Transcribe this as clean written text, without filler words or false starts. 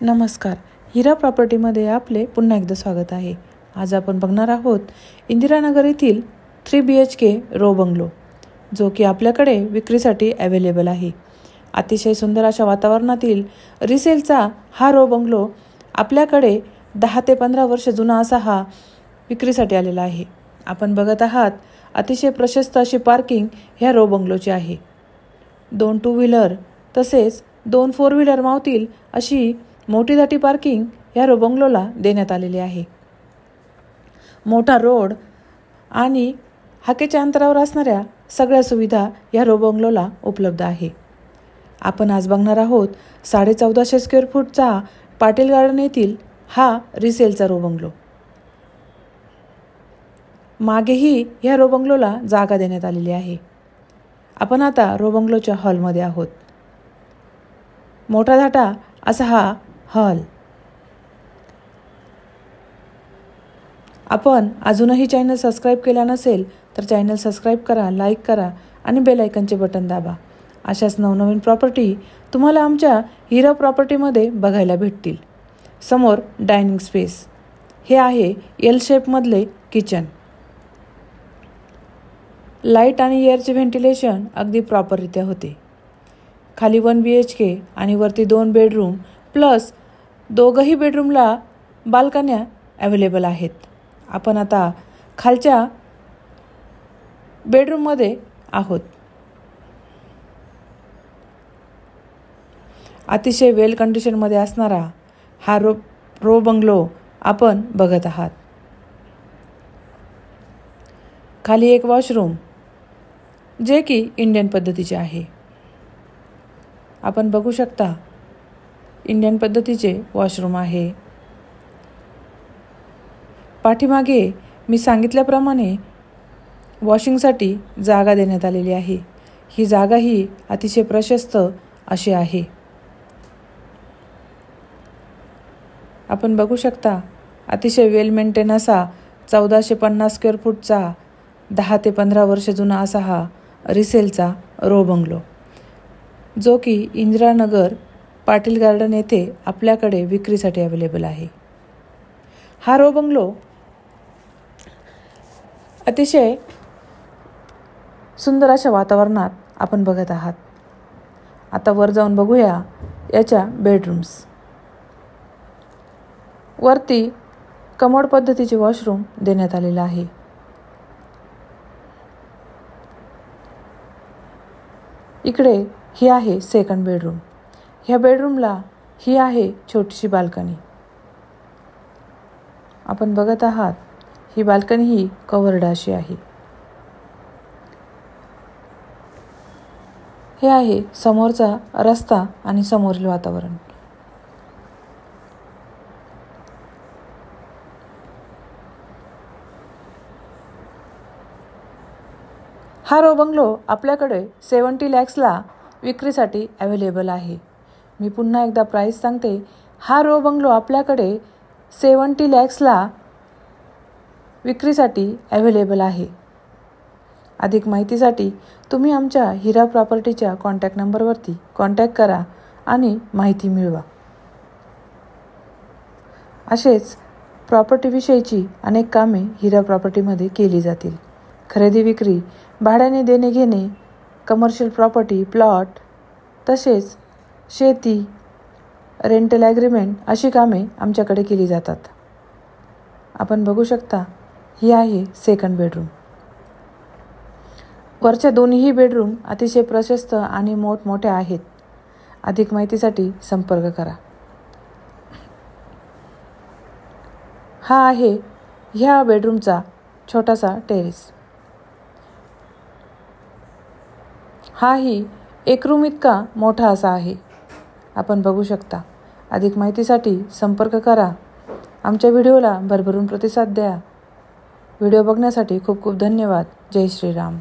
नमस्कार. हिरा प्रॉपर्टीमध्ये आपले पुन्हा एकदा स्वागत आहे. आज आपण बघणार आहोत इंदिरानगर येथील 3 BHK रो बंगलो, जो की आपल्याकडे विक्रीसाठी अवेलेबल आहे. अतिशय सुंदर अशा वातावरणातील रिसेलचा हा रो बंगलो आपल्याकडे 10 ते 15 वर्ष जुना असा हा विक्रीसाठी आलेला आहे. आपण बघत आहात अतिशय प्रशस्त अशी पार्किंग ह्या रो बंगलोची आहे. 2 टू व्हीलर तसेच 2 4 व्हीलर मावतील अशी मोठी दाटी पार्किंग या रो बंगलोला देण्यात आलेली आहे. मोठा रोड आणि हाकेच्या अंतरावर असणाऱ्या सगळ्या सुविधा या रो बंगलोला उपलब्ध आहे. आपण आज बघणार आहोत 1450 स्क्वेअर फूटचा पाटील गार्डन येथील हा रिसेलचा रो बंगलो. मागेही या रो बंगलोला जागा देण्यात आलेली आहे. आपण आता रो बंगलोच्या हॉलमध्ये आहोत. मोठा धाटा असा हा हॉल. आपण अजूनही चॅनल सबस्क्राईब केला नसेल तर चॅनल सबस्क्राईब करा, लाईक करा आणि बेल आयकनचे बटन दाबा. अशाच नवनवीन प्रॉपर्टी तुम्हाला आमच्या हिरा प्रॉपर्टीमध्ये बघायला भेटतील. समोर डायनिंग स्पेस, हे आहे एल शेपमधले किचन. लाईट आणि एअरचे व्हेंटिलेशन अगदी प्रॉपररित्या होते. खाली 1 BHK आणि वरती 2 बेडरूम प्लस दोघंही बेडरूमला बाल्कन्या अवेलेबल आहेत. आपण आता खालच्या बेडरूममध्ये आहोत. अतिशय वेल कंडिशनमध्ये असणारा हा रो बंगलो आपण बघत आहात. खाली एक वॉशरूम, जे की इंडियन पद्धतीचे आहे. आपण बघू शकता इंडियन पद्धतीचे वॉशरूम आहे. पाठीमागे मी सांगितल्याप्रमाणे वॉशिंगसाठी जागा देण्यात आलेली आहे. ही जागा ही अतिशय प्रशस्त अशी आहे. आपण बघू शकता अतिशय वेल मेंटेन असा 1450 स्क्वेअर फूटचा 10 ते 15 वर्ष जुना असा हा रिसेलचा रो बंगलो, जो की इंदिरानगर पाटील गार्डन येथे आपल्याकडे विक्रीसाठी अवेलेबल आहे. हा रो बंगलो अतिशय सुंदर अशा वातावरणात आपण बघत आहात. आता वर जाऊन बघूया याच्या बेडरूम्स. वरती कमोड पद्धतीचे वॉशरूम देण्यात आलेलं आहे. इकडे ही आहे सेकंड बेडरूम. ह्या बेडरूमला ही आहे छोटीशी बाल्कनी. आपण बघत आहात ही बाल्कनी ही कव्हर्ड अशी आहे. हे आहे समोरचा रस्ता आणि समोरील वातावरण. हा रो बंगलो आपल्याकडे 70 लॅक्सला विक्रीसाठी अवेलेबल आहे. मी पुन्हा एकदा प्राईस सांगते. हा रो बंगलो आपल्याकडे 70 लॅक्सला विक्रीसाठी अवेलेबल आहे. अधिक माहितीसाठी तुम्ही आमच्या हिरा प्रॉपर्टीच्या कॉन्टॅक्ट नंबरवरती कॉन्टॅक्ट करा आणि माहिती मिळवा. असेच प्रॉपर्टीविषयीची अनेक कामे हिरा प्रॉपर्टीमध्ये केली जातील. खरेदी विक्री, भाड्याने देणे घेणे, कमर्शियल प्रॉपर्टी, प्लॉट, तसेच शेती, रेंटल ॲग्रीमेंट अशी कामे आमच्याकडे केली जातात. आपण बघू शकता ही आहे सेकंड बेडरूम. वरच्या दोन्हीही बेडरूम अतिशय प्रशस्त आणि मोठमोठ्या आहेत. अधिक माहितीसाठी संपर्क करा. हा आहे ह्या बेडरूमचा छोटासा टेरेस. हाही एक रूम इतका मोठा असा आहे. आपण बघू शकता. अधिक माहितीसाठी संपर्क करा. आमच्या व्हिडिओला भरभरून प्रतिसाद द्या. व्हिडिओ बघण्यासाठी खूप खूप धन्यवाद. जय श्रीराम.